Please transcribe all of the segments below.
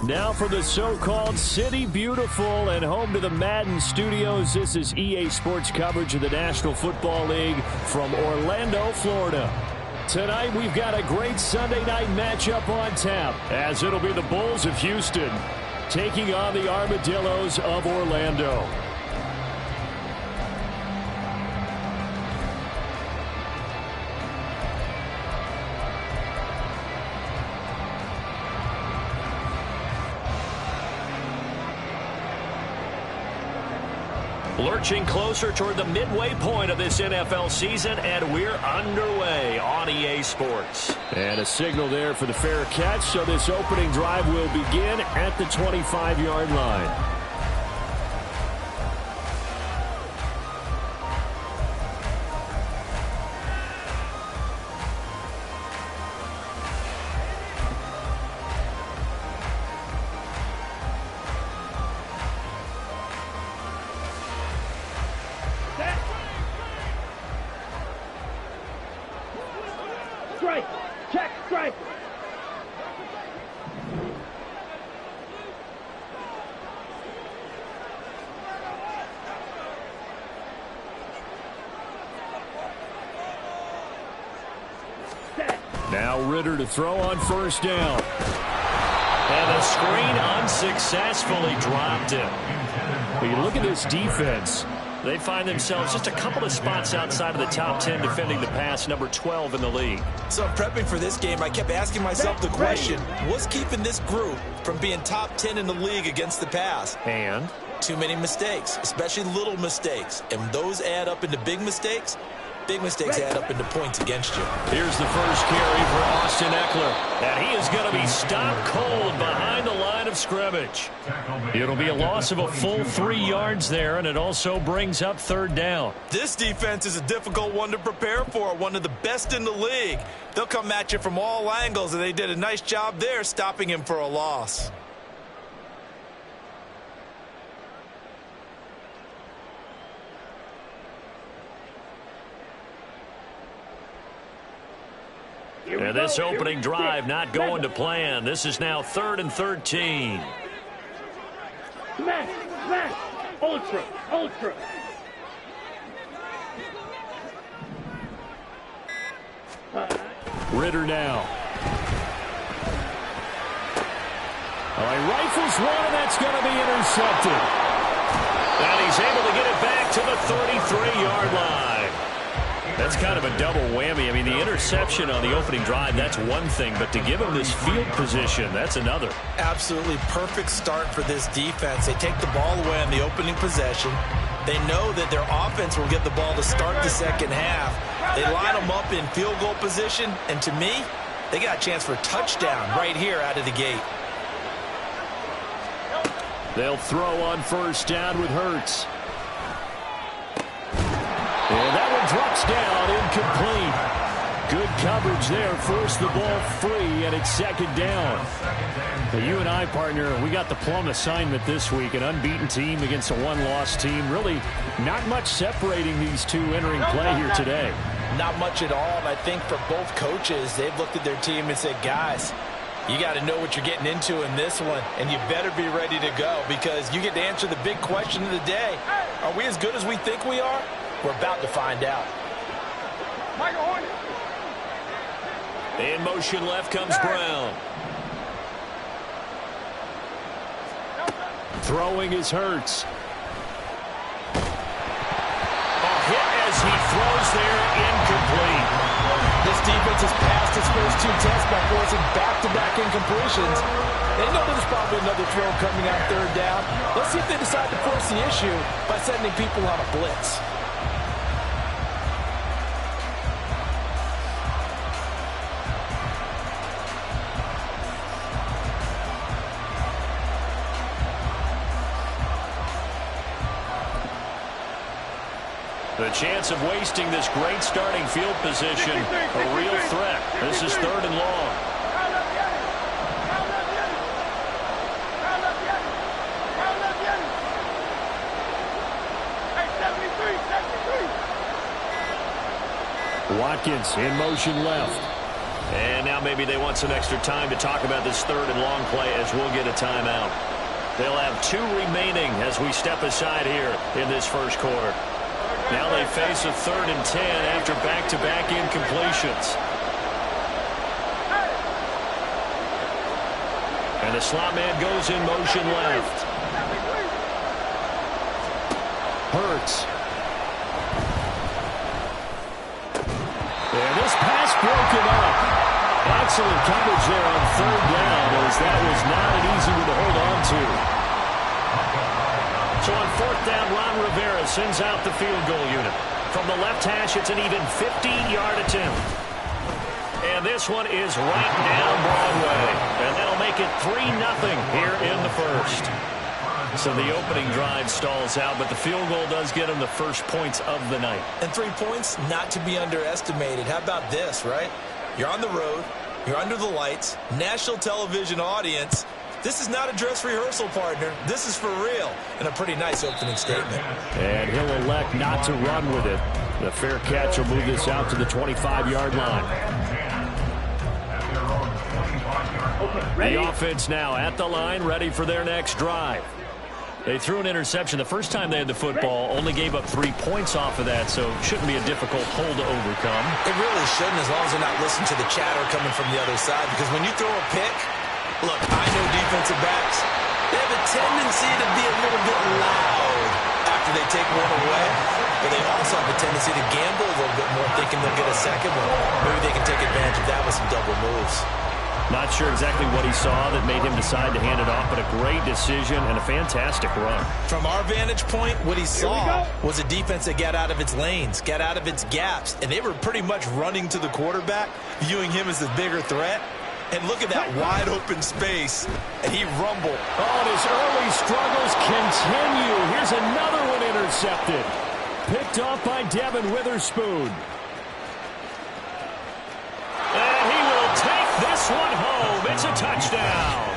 Now for the so-called City Beautiful and home to the Madden Studios. This is EA Sports coverage of the National Football League from Orlando, Florida. Tonight we've got a great Sunday night matchup on tap, as it'll be the Bulls of Houston taking on the Armadillos of Orlando. Lurching closer toward the midway point of this NFL season, and we're underway on EA Sports. And a signal there for the fair catch, so this opening drive will begin at the 25-yard line. Now Ritter to throw on first down. And the screen unsuccessfully dropped him. When you look at this defense, they find themselves just a couple of spots outside of the top 10 defending the pass, number 12 in the league. So prepping for this game, I kept asking myself the question, what's keeping this group from being top 10 in the league against the pass? And? Too many mistakes, especially little mistakes. And those add up into big mistakes. Big mistakes add up into points against you. Here's the first carry for Austin Eckler. And he is going to be stopped cold behind the line of scrimmage. It'll be a loss of a full 3 yards there, and it also brings up third down. This defense is a difficult one to prepare for, one of the best in the league. They'll come at you from all angles, and they did a nice job there stopping him for a loss. And this opening drive not going to plan. This is now 3rd and 13. Smash, ultra. Ritter now. Oh, he rifles one, and that's going to be intercepted. And he's able to get it back to the 33-yard line. That's kind of a double whammy. I mean, the interception on the opening drive, that's one thing. But to give him this field position, that's another. Absolutely perfect start for this defense. They take the ball away on the opening possession. They know that their offense will get the ball to start the second half. They line them up in field goal position. And to me, they got a chance for a touchdown right here out of the gate. They'll throw on first down with Hurts. And that one drops down, incomplete. Good coverage there. Force the ball free, and it's second down. Now, you and I, partner, we got the plum assignment this week. An unbeaten team against a one-loss team. Really not much separating these two entering play here today. Not much at all. And I think for both coaches, they've looked at their team and said, guys, you got to know what you're getting into in this one, and you better be ready to go because you get to answer the big question of the day. Are we as good as we think we are? We're about to find out. In motion left comes Brown. Throwing is Hurts. A hit as he throws there, incomplete. This defense has passed its first two tests by forcing back-to-back incompletions. They know there's probably another throw coming on third down. Let's see if they decide to force the issue by sending people on a blitz. The chance of wasting this great starting field position, a real threat. This is 3rd and long. Watkins in motion left. And now maybe they want some extra time to talk about this third and long play as we'll get a timeout. They'll have 2 remaining as we step aside here in this first quarter. Now they face a 3rd and 10 after back-to-back incompletions. And the slot man goes in motion left. Hurts. And this pass broken up. Excellent coverage there on 3rd down, as that was not an easy one to hold on to. So on 4th down, Ron Rivera sends out the field goal unit. From the left hash, it's an even 15-yard attempt. And this one is right down Broadway. And that'll make it 3-0 here in the first. So the opening drive stalls out, but the field goal does get them the first points of the night. And 3 points, not to be underestimated. How about this, right? You're on the road. You're under the lights. National television audience. This is not a dress rehearsal, partner. This is for real. And a pretty nice opening statement. And he'll elect not to run with it. The fair catch will move this out to the 25-yard line. The offense now at the line, ready for their next drive. They threw an interception the first time they had the football, only gave up 3 points off of that, so shouldn't be a difficult hole to overcome. It really shouldn't, as long as they're not listening to the chatter coming from the other side, because when you throw a pick, look, I know defensive backs, they have a tendency to be a little bit loud after they take one away, but they also have a tendency to gamble a little bit more, thinking they'll get a second one. Maybe they can take advantage of that with some double moves. Not sure exactly what he saw that made him decide to hand it off, but a great decision and a fantastic run. From our vantage point, what he saw was a defense that got out of its lanes, got out of its gaps, and they were pretty much running to the quarterback, viewing him as the bigger threat. And look at that wide open space, and he rumbled. Oh, and his early struggles continue. Here's another one intercepted. Picked off by Devin Witherspoon. And he will take this one home. It's a touchdown.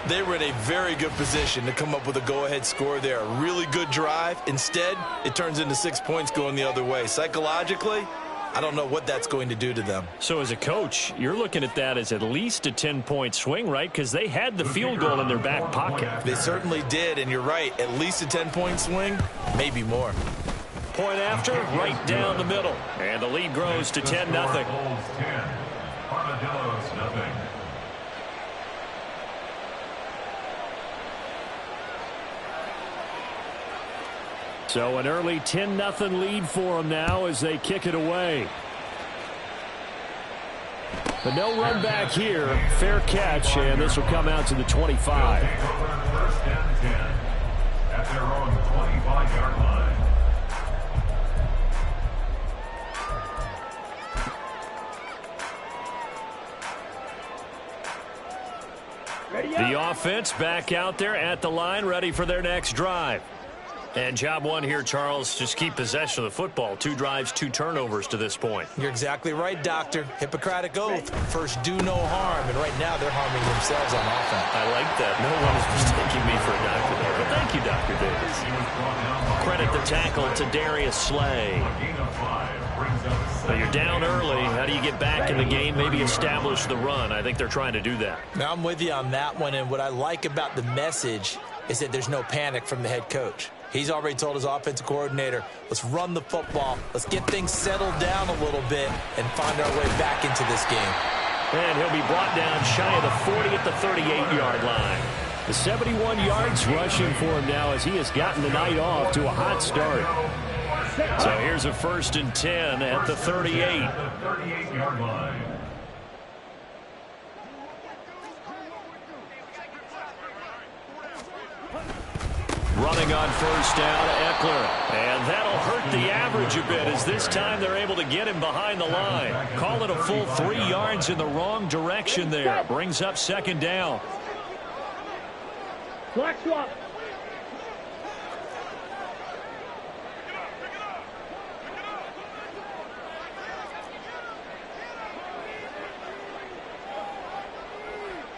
They were in a very good position to come up with a go-ahead score there. A really good drive. Instead, it turns into 6 points going the other way. Psychologically, I don't know what that's going to do to them. So as a coach, you're looking at that as at least a 10-point swing, right? Because they had the field goal in their back pocket. They certainly did, and you're right. At least a 10-point swing, maybe more. Point after, right down the middle. And the lead grows to 10-0. So an early 10-0 lead for them now as they kick it away. But no run back here. Fair catch, and this will come out to the 25. First and 10 at their own 25-yard line. The offense back out there at the line, ready for their next drive. And job one here, Charles, just keep possession of the football. 2 drives, 2 turnovers to this point. You're exactly right, Doctor. Hippocratic oath. First, do no harm. And right now, they're harming themselves on offense. I like that. No one is mistaking me for a doctor there. But thank you, Dr. Davis. Credit the tackle to Darius Slay. So you're down early. How do you get back in the game? Maybe establish the run. I think they're trying to do that. Now, I'm with you on that one. And what I like about the message is that there's no panic from the head coach. He's already told his offensive coordinator, let's run the football. Let's get things settled down a little bit and find our way back into this game. And he'll be brought down shy of the 40 at the 38-yard line. The 71 yards rushing for him now as he has gotten the night off to a hot start. So here's a 1st and 10 at the 38. 38-yard line. Running on 1st down, Eckler. And that'll hurt the average a bit as this time they're able to get him behind the line. Call it a full 3 yards in the wrong direction there. Brings up 2nd down. Black swap.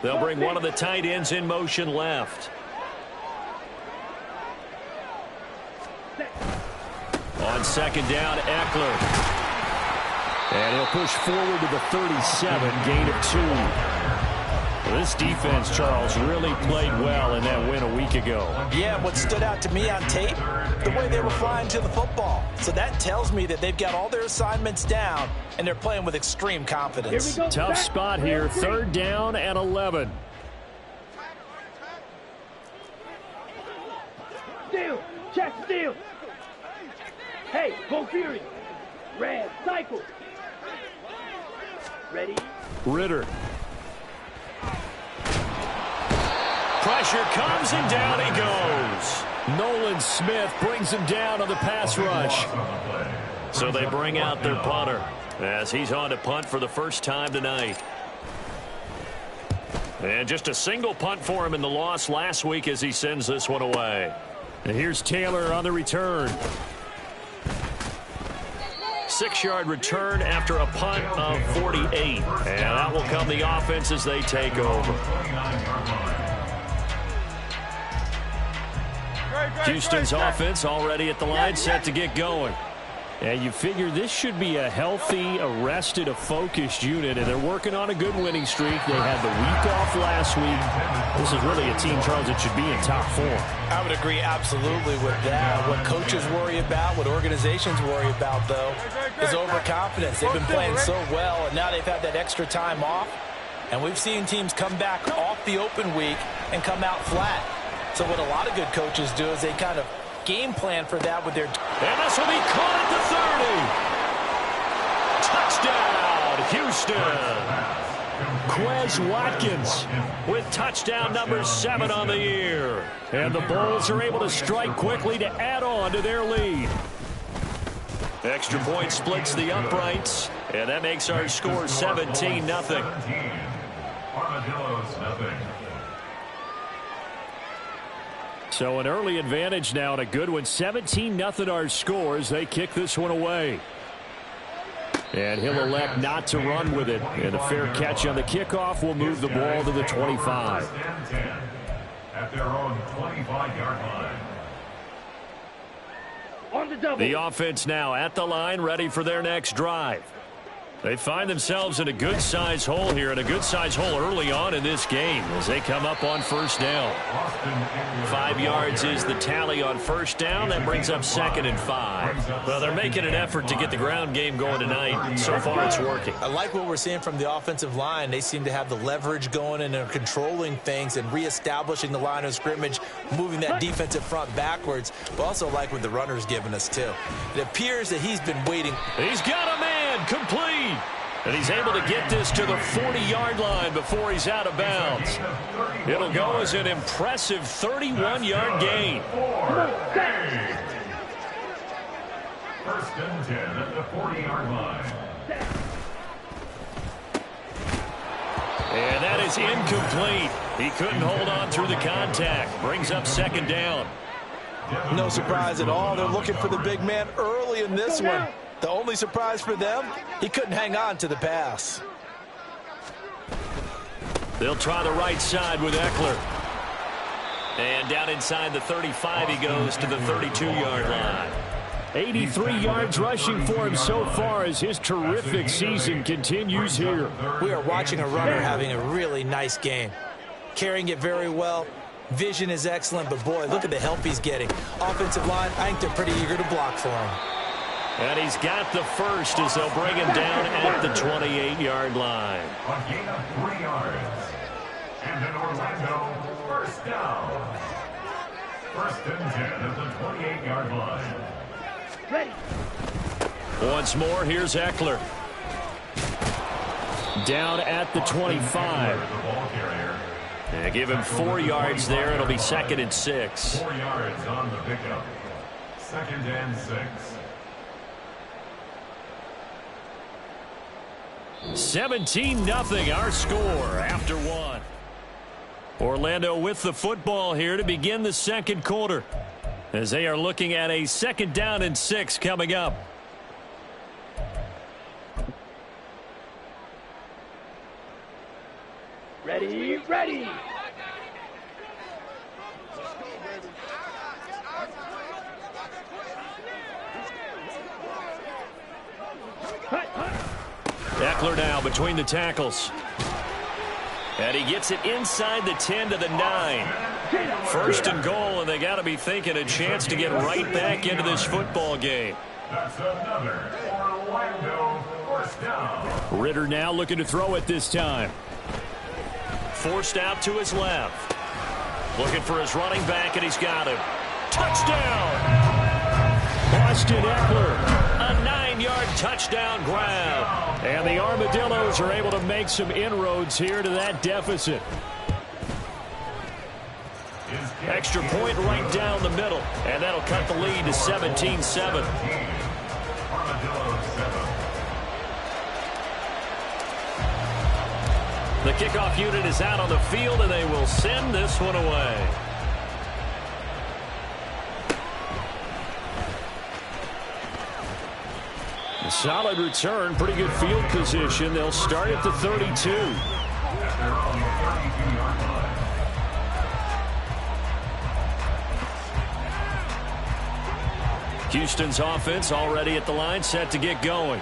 They'll bring one of the tight ends in motion left. On 2nd down, Eckler. And he'll push forward to the 37, gain of 2. Well, this defense, Charles, really played well in that win a week ago. Yeah, what stood out to me on tape, the way they were flying to the football. So that tells me that they've got all their assignments down, and they're playing with extreme confidence. Tough spot here, 3rd down and 11. Steal. Check steal. Hey, go Fury. Red, cycle. Ready? Ritter. Pressure comes and down he goes. Nolan Smith brings him down on the pass rush. So they bring out their punter as he's on to punt for the first time tonight. And just a single punt for him in the loss last week as he sends this one away. And here's Taylor on the return. 6-yard return after a punt of 48. And that will come the offense as they take over. Houston's offense already at the line, set to get going. And you figure this should be a healthy, a rested, a focused unit, and they're working on a good winning streak. They had the week off last week. This is really a team, Charles, that should be in top 4. I would agree absolutely with that. What coaches worry about, what organizations worry about, though, is overconfidence. They've been playing so well, and now they've had that extra time off. And we've seen teams come back off the open week and come out flat. So what a lot of good coaches do is they kind of game plan for that with their... And this will be caught at the 30. Touchdown, Houston. Quez Watkins with touchdown number 7 on the year. And the Bulls are able to strike quickly to add on to their lead. Extra point splits the uprights, and that makes our score 17-0. Armadillos, nothing. So an early advantage now and a good one. 17-0 our scores. They kick this one away. And he'll elect not to run with it. And a fair catch on the kickoff will move the ball to the 25. At their own 25-yard line. On the double. The offense now at the line, ready for their next drive. They find themselves in a good-sized hole here, and a good-sized hole early on in this game as they come up on first down. 5 yards is the tally on first down. That brings up 2nd and 5. Well, they're making an effort to get the ground game going tonight. So far, it's working. I like what we're seeing from the offensive line. They seem to have the leverage going, and they're controlling things and reestablishing the line of scrimmage, moving that defensive front backwards. But also like what the runner's giving us, too. It appears that he's been waiting. He's got a man complete. And he's able to get this to the 40-yard line before he's out of bounds. It'll go as an impressive 31-yard gain. First and 10 at the 40-yard line. And that is incomplete. He couldn't hold on through the contact. Brings up 2nd down. No surprise at all. They're looking for the big man early in this one. The only surprise for them, he couldn't hang on to the pass. They'll try the right side with Eckler. And down inside the 35, he goes to the 32-yard line. 83 yards rushing for him so far as his terrific season continues here. We are watching a runner having a really nice game. Carrying it very well. Vision is excellent, but boy, look at the help he's getting. Offensive line, I think they're pretty eager to block for him. And he's got the first as they'll bring him down at the 28-yard line. A gain of 3 yards. And an Orlando first down. First and 10 at the 28-yard line. Ready. Once more, here's Eckler. Down at the 25. The ball carrier. And give him 4 yards there. It'll be 2nd and 6. 4 yards on the pickup. 2nd and 6. 17-0 our score after 1. Orlando with the football here to begin the second quarter as they are looking at a 2nd down and 6 coming up. Ready, ready. Hut, hut. Eckler now between the tackles. And he gets it inside the 10 to the 9. First and goal, and they got to be thinking a chance to get right back into this football game. That's another Orlando first down. Ritter now looking to throw it this time. Forced out to his left. Looking for his running back, and he's got him. Touchdown! Austin Eckler, a 9-yard touchdown grab. And the Armadillos are able to make some inroads here to that deficit. Extra point right down the middle, and that'll cut the lead to 17-7. The kickoff unit is out on the field, and they will send this one away. Solid return, pretty good field position. They'll start at the 32. Houston's offense already at the line, set to get going.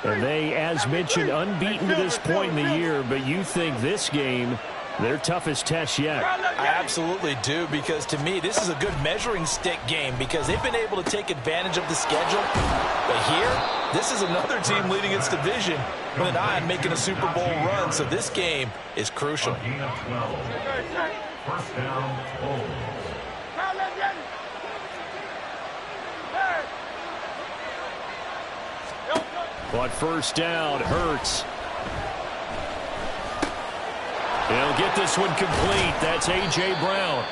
And they, as mentioned, unbeaten to this point in the year, but you think this game, their toughest test yet? I absolutely do, because to me, this is a good measuring stick game because they've been able to take advantage of the schedule. But here, this is another team leading its division with an eye on making a Super Bowl run, so this game is crucial. First down, hold. But first down, Hurts. He'll get this one complete. That's A.J. Brown.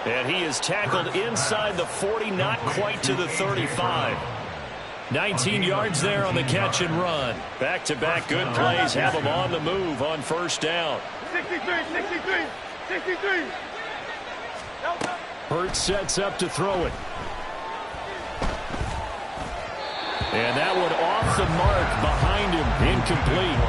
And he is tackled inside the 40, not quite to the 35. 19 yards there on the catch and run. Back-to-back good plays have him on the move on first down. 63. Hurts sets up to throw it. And that one off the mark behind him, incomplete.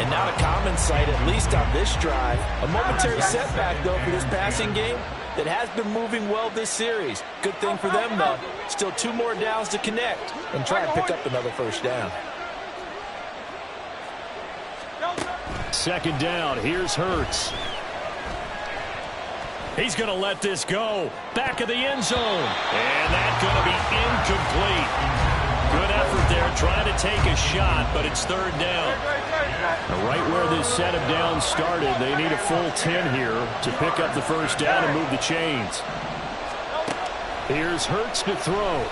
And not a common sight, at least on this drive. A momentary setback, though, for this passing game that has been moving well this series. Good thing for them, though. Still 2 more downs to connect and try and pick up another first down. Second down, here's Hurts. He's going to let this go. Back of the end zone. And that's going to be incomplete. Good effort there, trying to take a shot, but it's third down. Right where this set of downs started, they need a full 10 here to pick up the first down and move the chains. Here's Hurts to throw.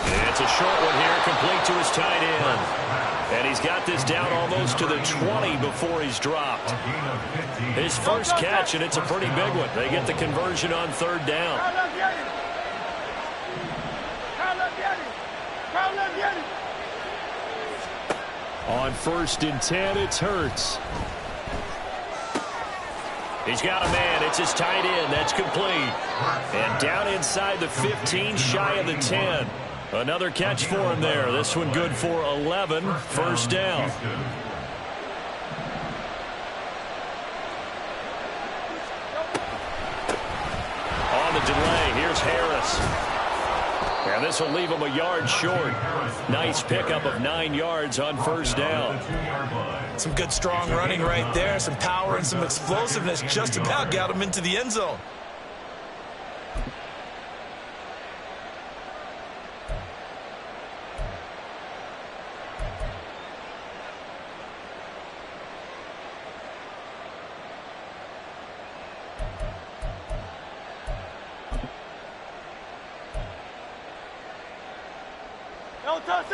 And it's a short one here, complete to his tight end. And he's got this down almost to the 20 before he's dropped. His first catch, and it's a pretty big one. They get the conversion on third down. On first and 10, it's Hurts. He's got a man. It's his tight end. That's complete. And down inside the 15, shy of the 10. Another catch for him there. This one good for 11. First down. On the delay, here's Harris. And this will leave him a yard short. Nice pickup of 9 yards on first down. Some good strong running right there. Some power and some explosiveness just about got him into the end zone.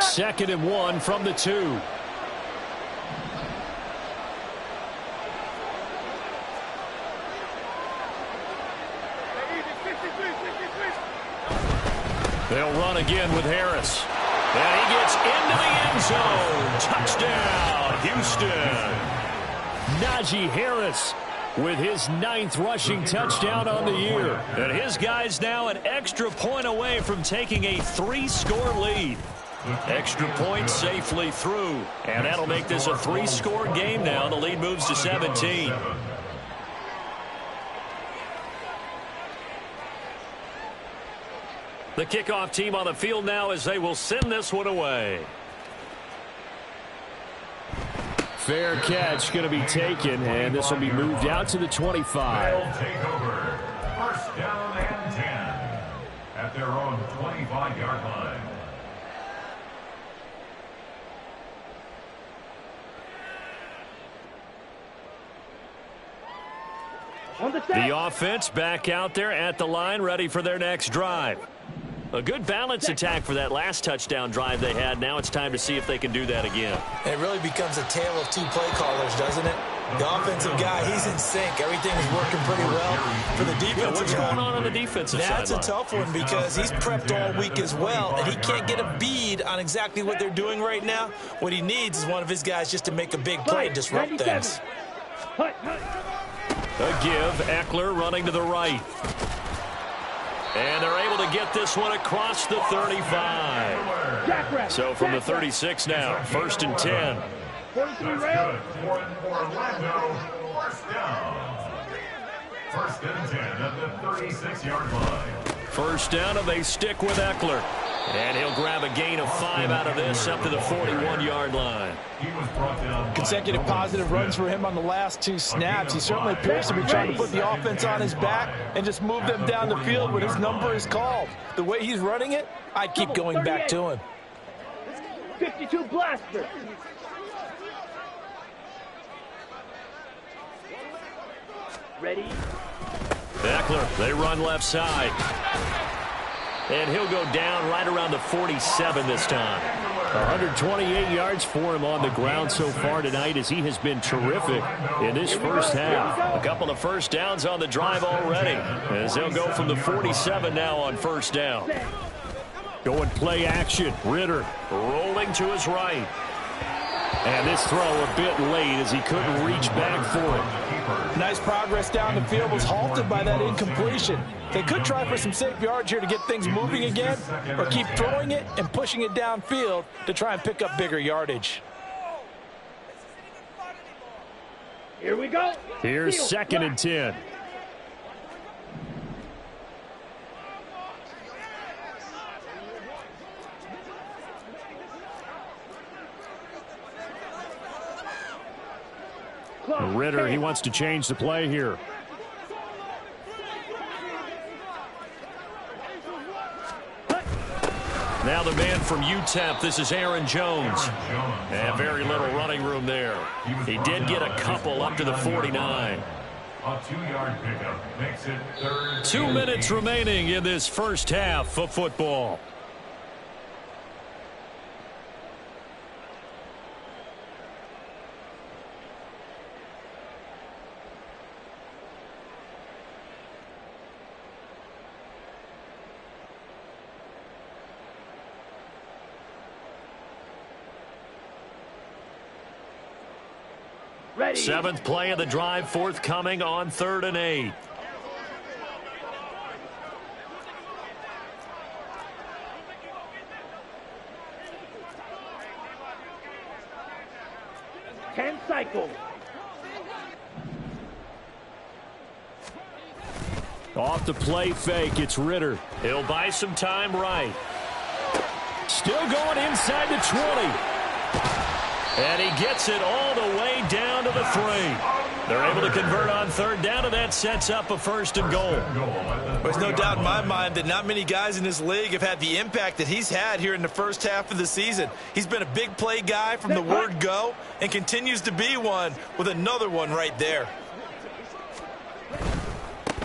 Second and 1 from the 2. They'll run again with Harris. And he gets into the end zone. Touchdown, Houston. Najee Harris with his 9th rushing touchdown on the year. And his guys now an extra point away from taking a 3-score lead. Extra point safely through. And that'll make this a 3-score game now. The lead moves to 17. The kickoff team on the field now as they will send this one away. Fair catch going to be taken, and this will be moved out to the 25. They'll take over. First down and 10 at their own 25-yard line. On the set. The offense back out there at the line, ready for their next drive. A good balance attack for that last touchdown drive they had. Now it's time to see if they can do that again. And it really becomes a tale of two play callers, doesn't it? The offensive guy, he's in sync. Everything is working pretty well. For the defensive What's guy, going on the defensive side? that's a tough one because he's prepped all week as well, and he can't get a bead on exactly what they're doing right now. What he needs is one of his guys just to make a big play and disrupt things. Hut. A give, Eckler running to the right. And they're able to get this one across the 35. Jackrabbit. So from the 36 now, first and 10. 43 That's rail. good for Orlando. First down. First and 10 at the 36-yard line. First down, and they stick with Eckler. And he'll grab a gain of 5 out of this up to the 41-yard line. He was brought down. Consecutive positive runs for him on the last 2 snaps. He certainly appears to be trying to put the offense on his back and just move them down the field when his number is called. The way he's running it, I'd keep going back to him. 52 blaster. Ready. Eckler, they run left side. And he'll go down right around the 47 this time. 128 yards for him on the ground so far tonight as he has been terrific in this first half. A couple of first downs on the drive already as they'll go from the 47 now on first down. Going play action. Ritter rolling to his right. And this throw a bit late as he couldn't reach back for it. Nice progress down the field was halted by that incompletion. They could try for some safe yards here to get things moving again, or keep throwing it and pushing it downfield to try and pick up bigger yardage. Here we go. Here's second and 10. Ritter, he wants to change the play here. Now the man from UTEP, this is Aaron Jones. And very little running room there. He did get a couple up to the 49. A 2-yard pickup makes it third. 2 minutes remaining in this first half of football. Ready. 7th play of the drive forthcoming on 3rd and 8. Ten cycle. Off the play fake, it's Ritter. He'll buy some time right. Still going inside the 20. And he gets it all the way down to the 3. They're able to convert on 3rd down, and that sets up a 1st and goal. There's no doubt in my mind that not many guys in this league have had the impact that he's had here in the first half of the season. He's been a big play guy from the word go and continues to be one with another one right there.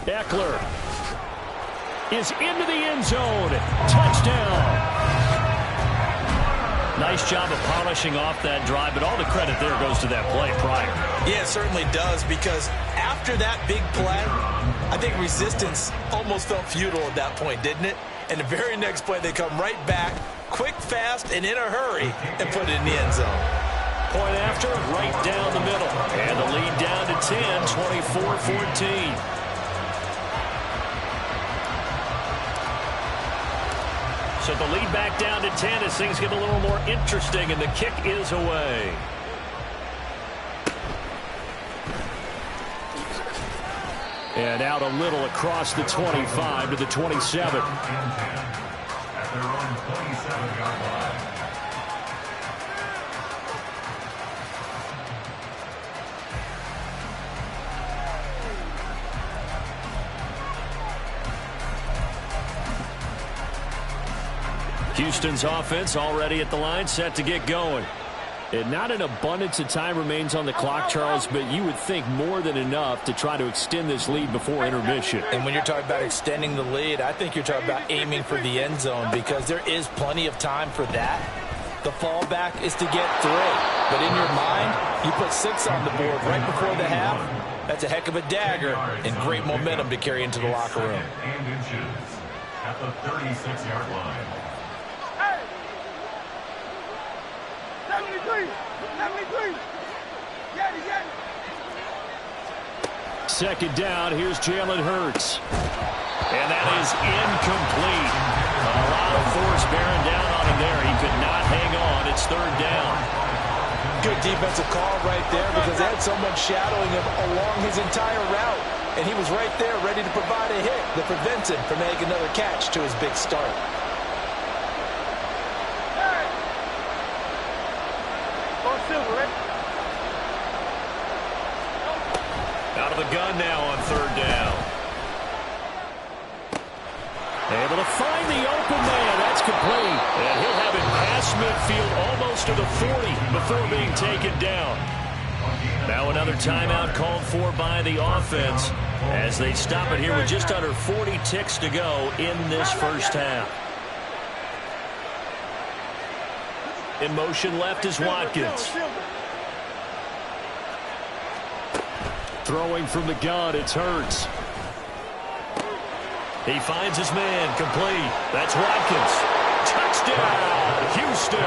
Eckler is into the end zone. Touchdown. Nice job of polishing off that drive, but all the credit there goes to that play prior. Yeah, it certainly does, because after that big play, I think resistance almost felt futile at that point, didn't it? And the very next play, they come right back, quick, fast, and in a hurry, and put it in the end zone. Point after, right down the middle. And the lead down to 10, 24-14. So the lead back down to 10 as things get a little more interesting, and the kick is away. And out a little across the 25 to the 27. At their own 27-yard line. Houston's offense already at the line, set to get going. And not an abundance of time remains on the clock, Charles, but you would think more than enough to try to extend this lead before intermission. And when you're talking about extending the lead, I think you're talking about aiming for the end zone because there is plenty of time for that. The fallback is to get 3. But in your mind, you put 6 on the board right before the half. That's a heck of a dagger and great momentum to carry into the locker room. And inches at the 36-yard line. 73! 73! Get it! Second down, here's Jalen Hurts. And that is incomplete. A lot of force bearing down on him there. He could not hang on. It's third down. Good defensive call right there because they had someone shadowing him along his entire route. And he was right there ready to provide a hit that prevents him from making another catch to his big start. Out of the gun now on third down. Able to find the open man. That's complete. And he'll have it past midfield almost to the 40 before being taken down. Now another timeout called for by the offense as they stop it here with just under 40 ticks to go in this first half. In motion left is Watkins. Throwing from the gun, it's Hurts. He finds his man, complete. That's Watkins. Touchdown, Houston.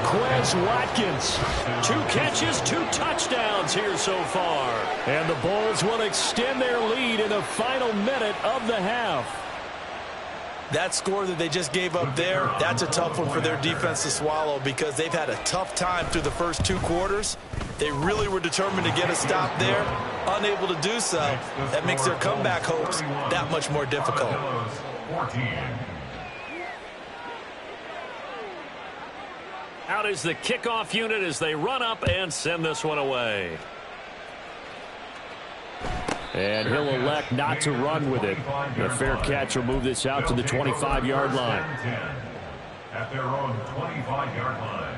Quez Watkins. 2 catches, 2 touchdowns here so far. And the Bulls will extend their lead in the final minute of the half. That score that they just gave up there, that's a tough one for their defense to swallow because they've had a tough time through the first 2 quarters. They really were determined to get a stop there. Unable to do so, that makes their comeback hopes that much more difficult. Out is the kickoff unit as they run up and send this one away. And he'll elect not to run with it. A fair catch will move this out to the 25-yard line. At their own 25-yard line.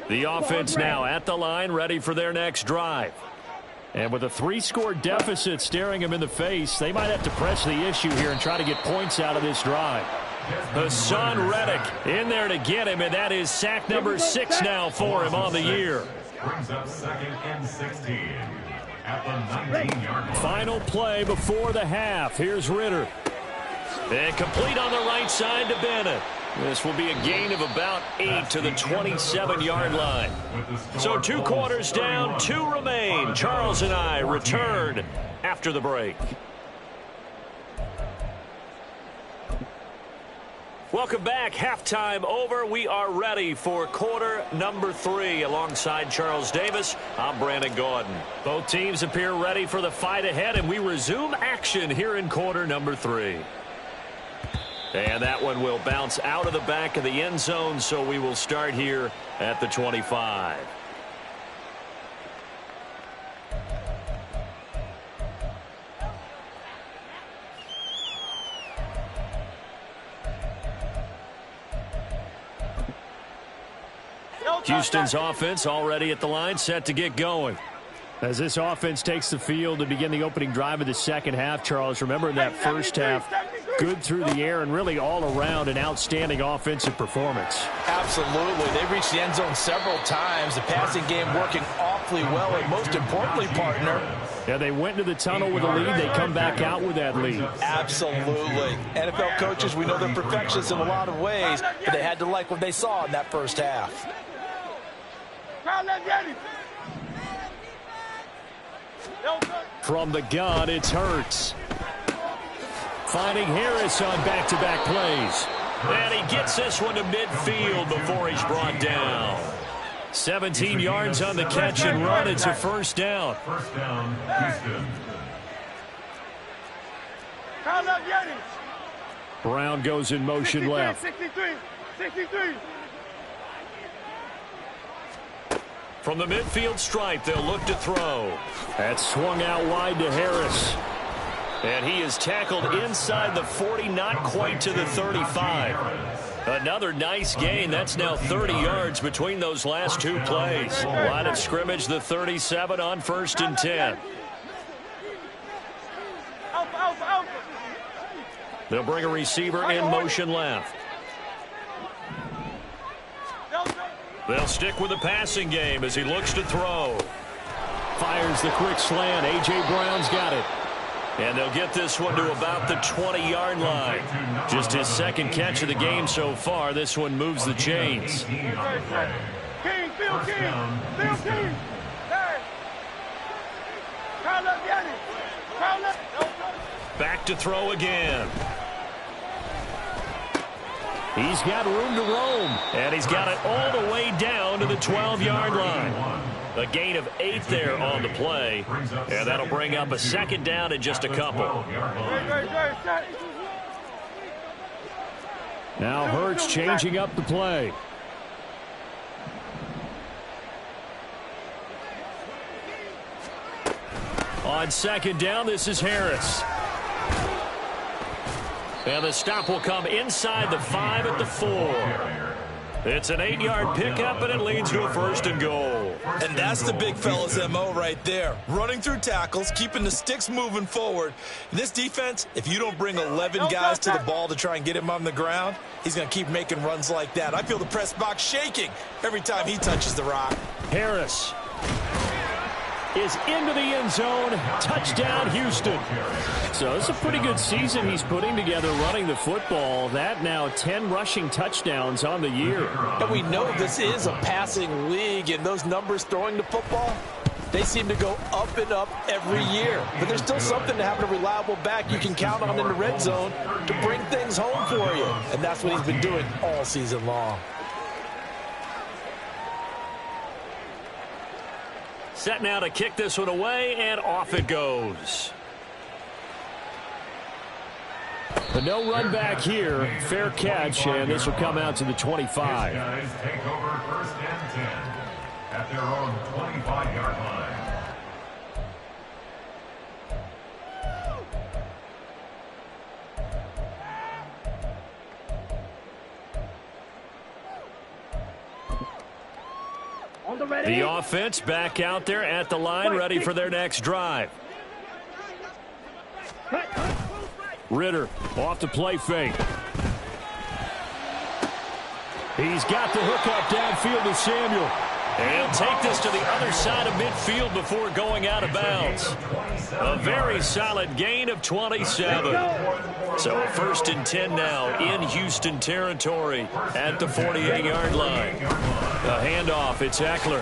The offense now at the line, ready for their next drive. And with a 3-score deficit staring them in the face, they might have to press the issue here and try to get points out of this drive. Hassan Reddick in there to get him, and that is sack number 6 now for him on the year. Brings up 2nd and 16 at the 19-yard line. Final play before the half. Here's Ritter. And complete on the right side to Bennett. This will be a gain of about 8 to the 27-yard line. So 2 quarters down, 2 remain. Charles and I return after the break. Welcome back. Halftime over. We are ready for quarter number 3. Alongside Charles Davis, I'm Brandon Gordon. Both teams appear ready for the fight ahead, and we resume action here in quarter number 3. And that one will bounce out of the back of the end zone, so we will start here at the 25. Houston's offense already at the line, set to get going. As this offense takes the field to begin the opening drive of the second half, Charles, remember in that first half, good through the air and really all around an outstanding offensive performance. Absolutely. They reached the end zone several times. The passing game working awfully well, and most importantly, partner. Yeah, they went into the tunnel with a lead. They come back out with that lead. Absolutely. NFL coaches, we know they're perfectionists in a lot of ways, but they had to like what they saw in that first half. From the gun, it's Hurts. Finding Harris on back-to-back plays. And he gets this one to midfield before he's brought down. 17 yards on the catch and run. It's a first down. First down, Houston. Brown goes in motion left. 63. From the midfield stripe, they'll look to throw. That's swung out wide to Harris. And he is tackled inside the 40, not quite to the 35. Another nice gain. That's now 30 yards between those last two plays. Line of scrimmage, the 37 on 1st and 10. They'll bring a receiver in motion left. They'll stick with the passing game as he looks to throw. Fires the quick slant. A.J. Brown's got it. And they'll get this one to about the 20-yard line. Just his second catch of the game so far. This one moves the chains. Back to throw again. He's got room to roam, and he's got it all the way down to the 12-yard line. A gain of 8 there on the play, and that'll bring up a second down in just a couple. Now Hurts changing up the play. On second down, this is Harris. And the stop will come inside the 5 at the 4. It's an 8-yard pickup, and it leads to a 1st and goal. And that's the big fella's M.O. right there. Running through tackles, keeping the sticks moving forward. In this defense, if you don't bring 11 guys to the ball to try and get him on the ground, he's going to keep making runs like that. I feel the press box shaking every time he touches the rock. Harris is into the end zone. Touchdown, Houston. So it's a pretty good season he's putting together running the football. That now 10 rushing touchdowns on the year. And we know this is a passing league, and those numbers throwing the football, they seem to go up and up every year. But there's still something to having a reliable back you can count on in the red zone to bring things home for you. And that's what he's been doing all season long. Set now to kick this one away, and off it goes. The no run back here. Fair catch, and this will come out to the 25. Guys take over 1st and 10 at their own 25-yard line. The offense back out there at the line, ready for their next drive. Ritter off the play fake. He's got the hook up downfield to Samuel. And he'll take this to the other side of midfield before going out of bounds. A very solid gain of 27. So a 1st and 10 now in Houston territory at the 48-yard line. The handoff, it's Eckler.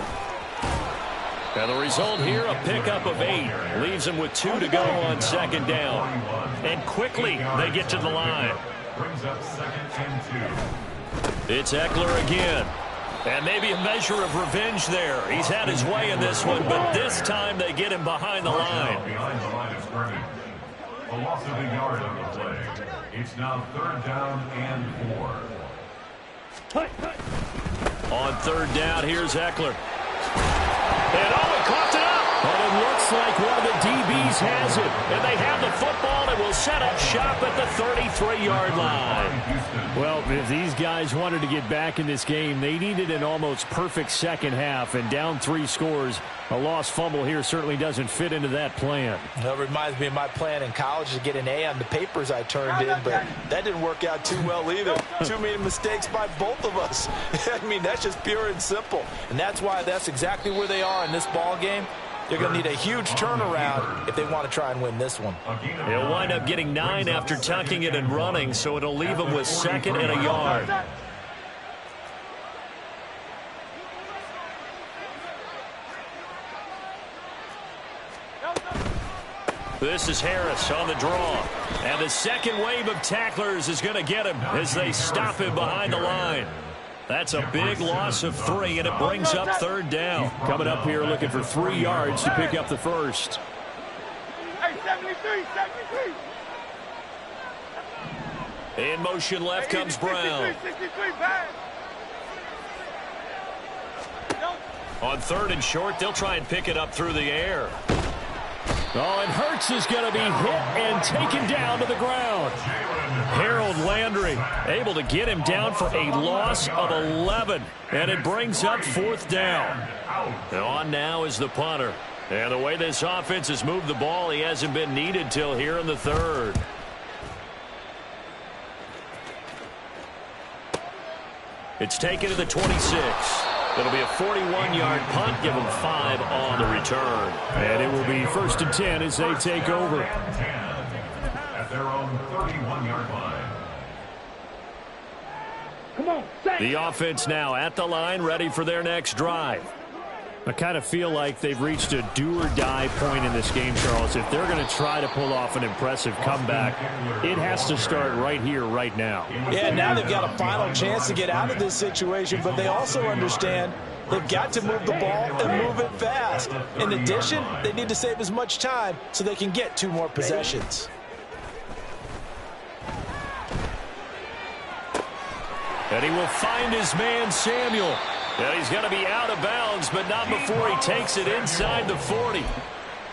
And the result here, a pickup of 8. Leaves them with 2 to go on 2nd down. And quickly they get to the line. Brings up 2nd and 2. It's Eckler again. And maybe a measure of revenge there. He's had his way in this one, but this time they get him behind the line. Behind the line of scrimmage. A loss of a yard on the play. It's now 3rd down and 4. On 3rd down, here's Eckler. And he caught it up. And it looks like one of the DBs has it. And they have the football and will set up shop at the 33-yard line. Well, if these guys wanted to get back in this game, they needed an almost perfect second half. And down 3 scores, a lost fumble here certainly doesn't fit into that plan. That reminds me of my plan in college to get an A on the papers I turned in, but that didn't work out too well either. Too many mistakes by both of us. I mean, that's just pure and simple. And that's why that's exactly where they are in this ball game. They're going to need a huge turnaround if they want to try and win this one. They'll wind up getting 9 after tucking it and running, so it'll leave them with 2nd and a yard. This is Harris on the draw. And the second wave of tacklers is going to get him as they stop him behind the line. That's a big loss of 3, and it brings up 3rd down. Coming up here looking for 3 yards to pick up the first. Hey, 73. In motion left comes Brown. 63, pass. On 3rd and short, they'll try and pick it up through the air. Oh, and Hurts is going to be hit and taken down to the ground. Harold Landry able to get him down for a loss of 11. And it brings up 4th down. On now is the punter. And the way this offense has moved the ball, he hasn't been needed till here in the 3rd. It's taken to the 26. It'll be a 41-yard punt. Give them 5 on the return. And it will be 1st and 10 as they take over. At their own 31-yard line. Come on, set. The offense now at the line, ready for their next drive. I kind of feel like they've reached a do-or-die point in this game, Charles. If they're going to try to pull off an impressive comeback, it has to start right here, right now. Yeah, now they've got a final chance to get out of this situation, but they also understand they've got to move the ball and move it fast. In addition, they need to save as much time so they can get 2 more possessions. And he will find his man, Samuel. And he's going to be out of bounds, but not before he takes it inside the 40.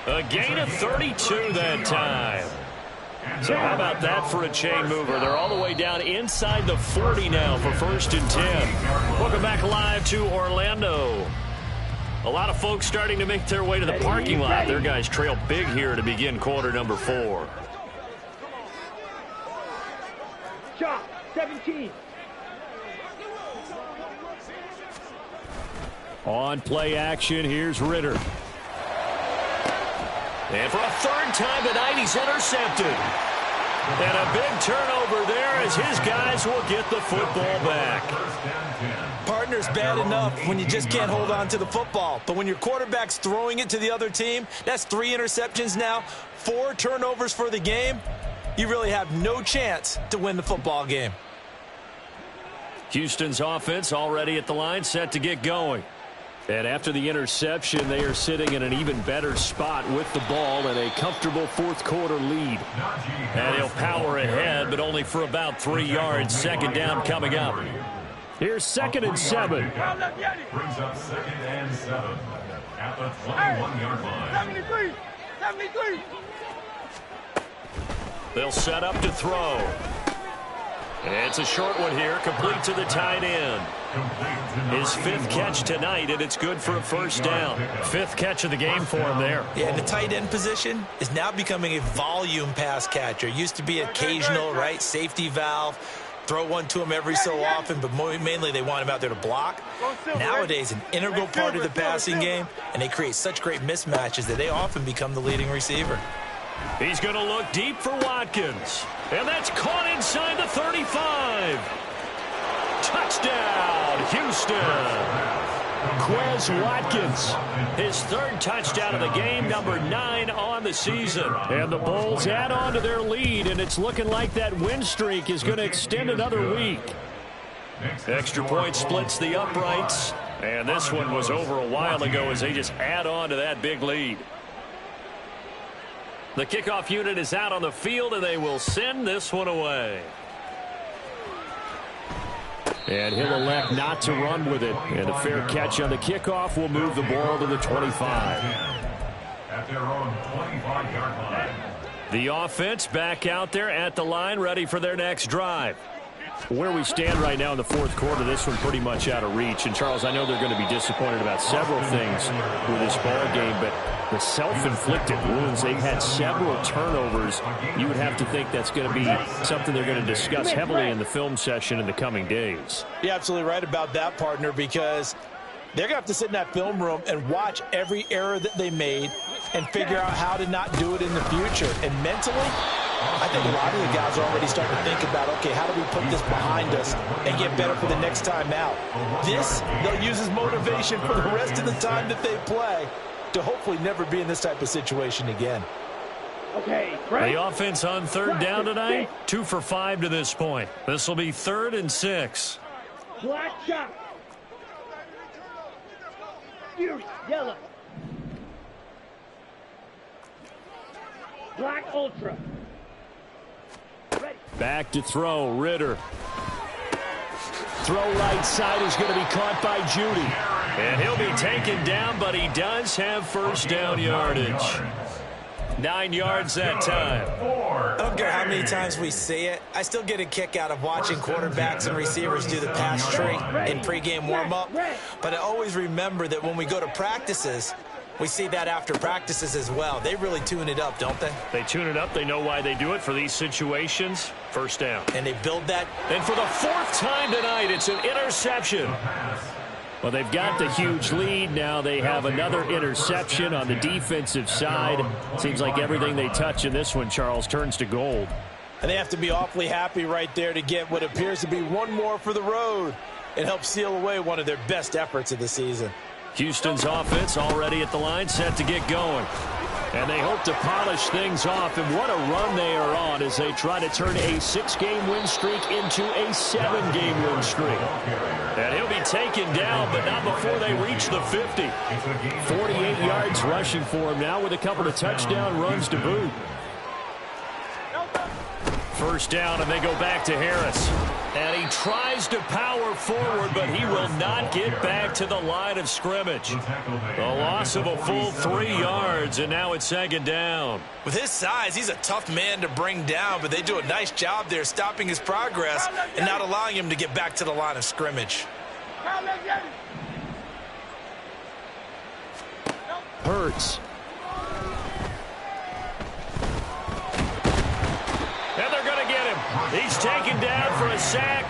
A gain of 32 that time. So how about that for a chain mover? They're all the way down inside the 40 now for 1st and 10. Welcome back live to Orlando. A lot of folks starting to make their way to the parking lot. Their guys trail big here to begin quarter number 4. Shot, 17. On play action, here's Ritter. And for a 3rd time tonight, he's intercepted. And a big turnover there as his guys will get the football back. Partner's bad enough when you just can't hold on to the football. But when your quarterback's throwing it to the other team, that's 3 interceptions now, 4 turnovers for the game. You really have no chance to win the football game. Houston's offense already at the line, set to get going. And after the interception, they are sitting in an even better spot with the ball and a comfortable 4th quarter lead. And he'll power ahead, but only for about 3 yards. 2nd down coming up. Here's 2nd and 7. Brings up 2nd and 7 at the 21-yard line. 73. 73. They'll set up to throw. It's a short one here, complete to the tight end. His 5th catch tonight, and it's good for a 1st down. 5th catch of the game for him there. Yeah, and the tight end position is now becoming a volume pass catcher. Used to be occasional, right, safety valve. Throw one to him every so often, but mainly they want him out there to block. Nowadays, an integral part of the passing game, and they create such great mismatches that they often become the leading receiver. He's going to look deep for Watkins. And that's caught inside the 35. Touchdown, Houston. Quez Watkins. His 3rd touchdown of the game, number 9 on the season. And the Bulls add on to their lead, and it's looking like that win streak is going to extend another week. Extra point splits the uprights. And this one was over a while ago as they just add on to that big lead. The kickoff unit is out on the field, and they will send this one away. And he'll elect not to run with it. And a fair catch on the kickoff will move the ball to the 25. At their own 25-yard line. The offense back out there at the line, ready for their next drive. Where we stand right now in the 4th quarter, this one pretty much out of reach. And, Charles, I know they're going to be disappointed about several things with this ball game, but the self-inflicted wounds, they've had several turnovers. You would have to think that's going to be something they're going to discuss heavily in the film session in the coming days. You're absolutely right about that, partner, because they're going to have to sit in that film room and watch every error that they made and figure out how to not do it in the future. And mentally, I think a lot of the guys are already starting to think about, okay, how do we put this behind us and get better for the next time out? This, they'll use as motivation for the rest of the time that they play to hopefully never be in this type of situation again. Okay, The offense on 3rd down tonight, 2 for 5 to this point. This will be 3rd and 6. Black shot. Fierce yellow. Black ultra. Ready. Back to throw, Ritter. Throw right side is going to be caught by Judy. And he'll be taken down, but he does have 1st down yardage. 9 yards that time. I don't care how many times we see it. I still get a kick out of watching quarterbacks and receivers do the pass tree in pregame warm-up. But I always remember that when we go to practices, we see that after practices as well. They really tune it up, don't they? They tune it up. They know why they do it for these situations. First down. And they build that. And for the 4th time tonight, it's an interception. Well, they've got the huge lead. Now they have another interception on the defensive side. Seems like everything they touch in this one, Charles, turns to gold. And they have to be awfully happy right there to get what appears to be one more for the road. It helps seal away one of their best efforts of the season. Houston's offense already at the line, set to get going. And they hope to polish things off. And what a run they are on as they try to turn a 6-game win streak into a 7-game win streak. And he'll be taken down, but not before they reach the 50. 48 yards rushing for him now with a couple of touchdown runs to boot. First down, and they go back to Harris. And he tries to power forward, but he will not get back to the line of scrimmage. The loss of a full 3 yards, and now it's 2nd down. With his size, he's a tough man to bring down, but they do a nice job there stopping his progress and not allowing him to get back to the line of scrimmage. Hurts. And they're going to get him. He's taken down for a sack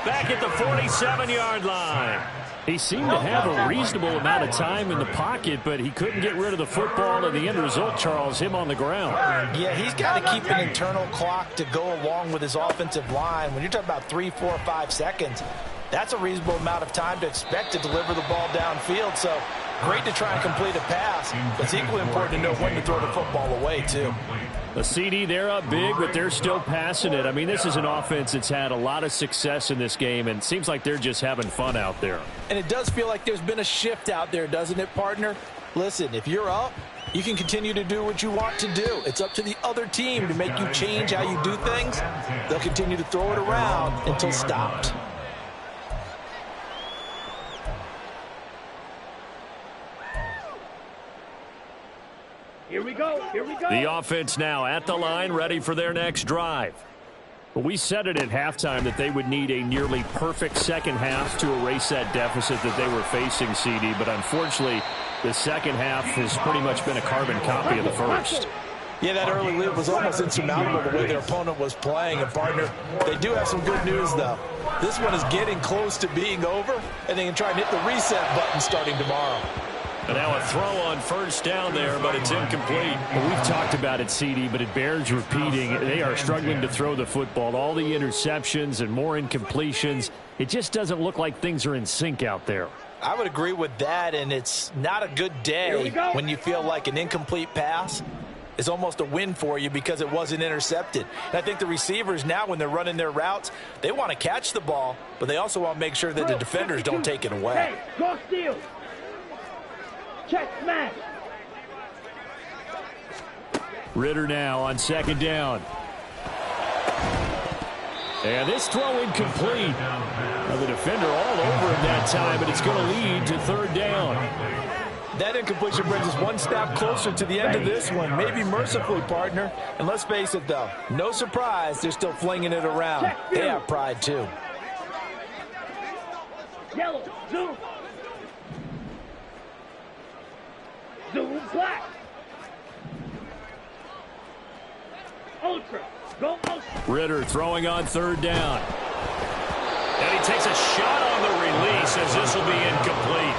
back at the 47-yard line. He seemed to have a reasonable amount of time in the pocket, but he couldn't get rid of the football, and the end result, Charles, him on the ground. Yeah, he's got to keep an internal clock to go along with his offensive line. When you're talking about 3, 4, 5 seconds, that's a reasonable amount of time to expect to deliver the ball downfield. So great to try and complete a pass, but it's equally important to know when to throw the football away, too. The CD, they're up big, but they're still passing it. I mean, this is an offense that's had a lot of success in this game, and it seems like they're just having fun out there. And it does feel like there's been a shift out there, doesn't it, partner? Listen, if you're up, you can continue to do what you want to do. It's up to the other team to make you change how you do things. They'll continue to throw it around until stopped. Here we go. Here we go. The offense now at the line, ready for their next drive. We said it at halftime that they would need a nearly perfect second half to erase that deficit that they were facing, CD. But unfortunately, the second half has pretty much been a carbon copy of the first. Yeah, that early lead was almost insurmountable the way their opponent was playing. And, partner, they do have some good news, though. This one is getting close to being over, and they can try and hit the reset button starting tomorrow. And now a throw on first down there, but it's incomplete. Well, we've talked about it, CD, but it bears repeating. They are struggling to throw the football. All the interceptions and more incompletions. It just doesn't look like things are in sync out there. I would agree with that, and it's not a good day when you feel like an incomplete pass is almost a win for you because it wasn't intercepted. And I think the receivers now, when they're running their routes, they want to catch the ball, but they also want to make sure that the defenders don't take it away. Hey, go steal. Check smash. Ritter now on second down. And this throw incomplete. Well, the defender all over him that time, but it's going to lead to third down. That incompletion brings us one step closer to the end of this one. Maybe mercifully, partner. And let's face it, though, no surprise, they're still flinging it around. They have pride, too. Yellow, zoom. Zoom, black. Ultra, go ultra. Ritter throwing on third down. And he takes a shot on the release as this will be incomplete.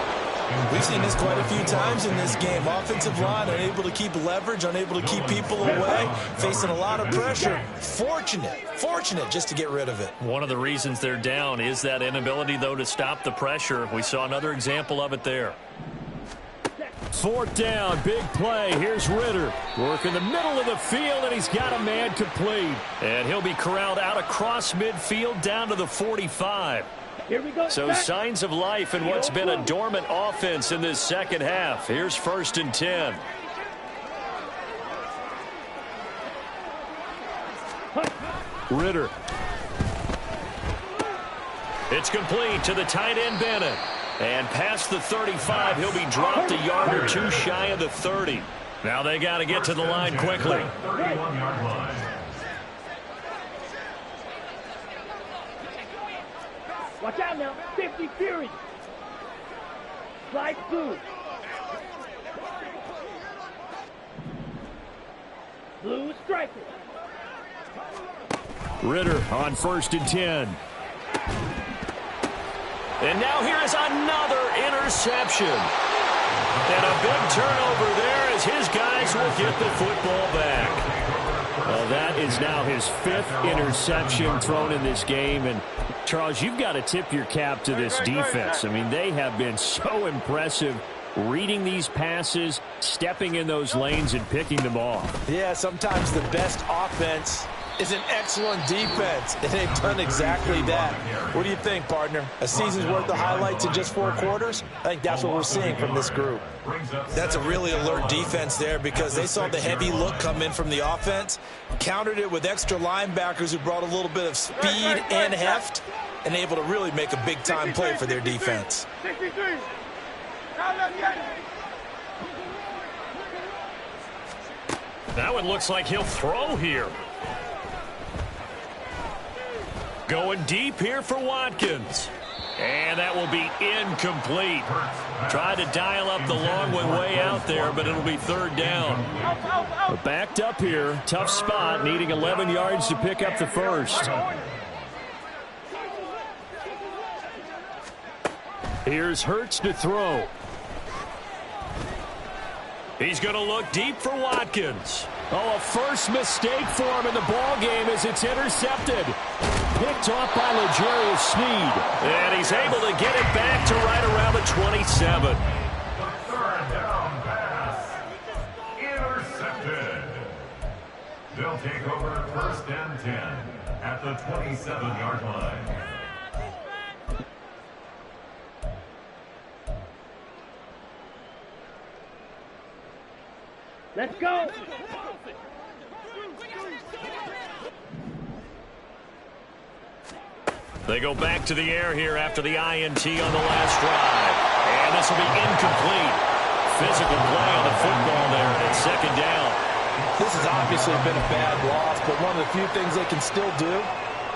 We've seen this quite a few times in this game. Offensive line unable to keep leverage, unable to keep people away, facing a lot of pressure. Fortunate just to get rid of it. One of the reasons they're down is that inability, though, to stop the pressure. We saw another example of it there. Fourth down, big play. Here's Ritter. Work in the middle of the field, and he's got a man complete. And he'll be corralled out across midfield down to the 45. Here we go. So signs of life in what's been a dormant offense in this second half. Here's 1st and 10. Ritter. It's complete to the tight end, Bennett. And past the 35, he'll be dropped a yard or two shy of the 30. Now they got to get to the line quickly. 31-yard line. Watch out now. 50 Fury. Slide blue. Blue striker. Ritter on 1st and 10. And now here is another interception. And a big turnover there as his guys will get the football back. Well, that is now his 5th interception thrown in this game. And, Charles, you've got to tip your cap to this defense. I mean, they have been so impressive reading these passes, stepping in those lanes, and picking them off. Yeah, sometimes the best offense is an excellent defense, and they've done exactly that. What do you think, partner? A season's worth of highlights in just 4 quarters? I think that's what we're seeing from this group. That's a really alert defense there because they saw the heavy look come in from the offense, countered it with extra linebackers who brought a little bit of speed and heft, and able to really make a big-time play for their defense. 63. That one looks like he'll throw here. Going deep here for Watkins. And that will be incomplete. Tried to dial up the long one way out there, but it'll be 3rd down. But backed up here. Tough spot, needing 11 yards to pick up the 1st. Here's Hurts to throw. He's going to look deep for Watkins. Oh, a first mistake for him in the ball game as it's intercepted. Picked off by L'Jarius Sneed. And he's able to get it back to right around the 27. The 3rd down pass. Intercepted. They'll take over 1st and 10 at the 27-yard line. Let's go. They go back to the air here after the INT on the last drive. And this will be incomplete. Physical play on the football there at 2nd down. This has obviously been a bad loss, but one of the few things they can still do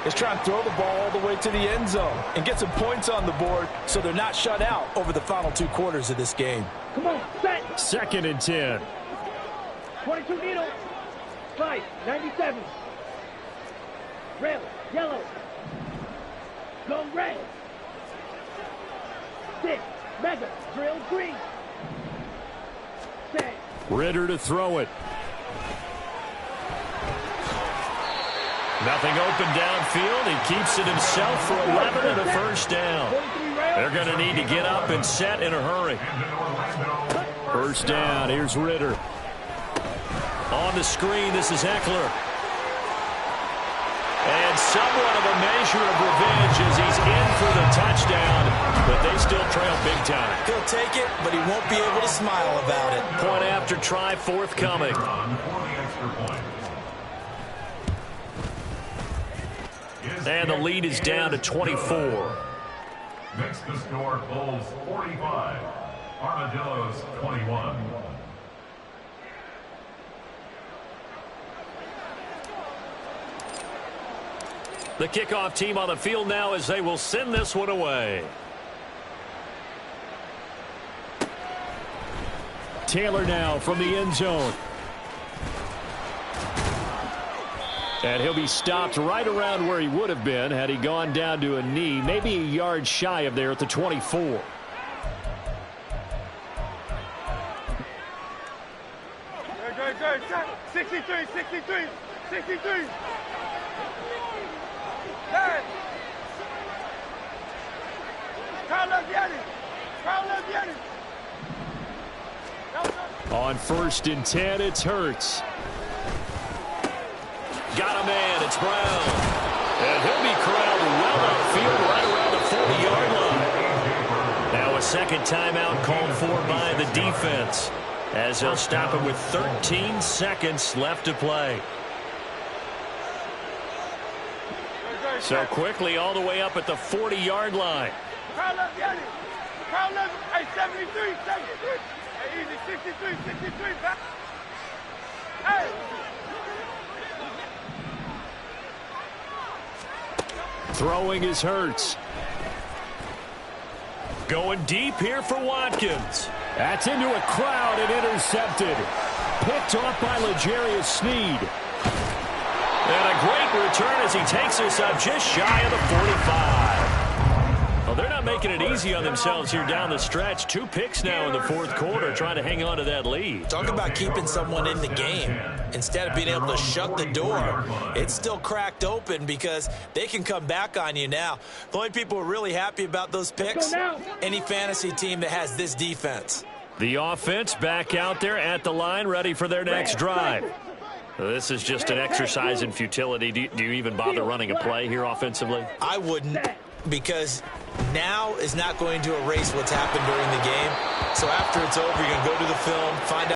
is try and throw the ball all the way to the end zone and get some points on the board so they're not shut out over the final 2 quarters of this game. Come on, set. 2nd and 10. 22 needle. 5, 97. Red, yellow. Go red. 6, mega, drill green. Set. Ritter to throw it. Nothing open downfield. He keeps it himself for 11 and a 1st down. They're going to need to get up and set in a hurry. 1st down. Here's Ritter. On the screen, this is Eckler. And somewhat of a measure of revenge as he's in for the touchdown, but they still trail big time. He'll take it, but he won't be able to smile about it. Point after try forthcoming. And the lead is down to 24. Makes the score Bulls 45, Armadillos 21. The kickoff team on the field now as they will send this one away. Taylor now from the end zone. And he'll be stopped right around where he would have been had he gone down to a knee, maybe a yard shy of there at the 24. Go. 63. 63. On 1st and 10, it's Hurts. Got a man, it's Brown. And he'll be corralled well upfield right around the 40-yard line. Now a 2nd timeout called for by the defense as they'll stop it with 13 seconds left to play. So quickly all the way up at the 40-yard line. Carl left, hey, 73. Hey, easy, 63, back. Throwing is Hurts. Going deep here for Watkins. That's into a crowd and intercepted. Picked off by L'Jarius Sneed. And a great return as he takes us up just shy of the 45. Well, they're not making it easy on themselves here down the stretch. 2 picks now in the fourth quarter, trying to hang on to that lead. Talk about keeping someone in the game. Instead of being able to shut the door, it's still cracked open because they can come back on you now. The only people who are really happy about those picks, any fantasy team that has this defense. The offense back out there at the line, ready for their next drive. This is just an exercise in futility. Do you even bother running a play here offensively? I wouldn't, because now is not going to erase what's happened during the game. So after it's over, you're going to go to the film, find out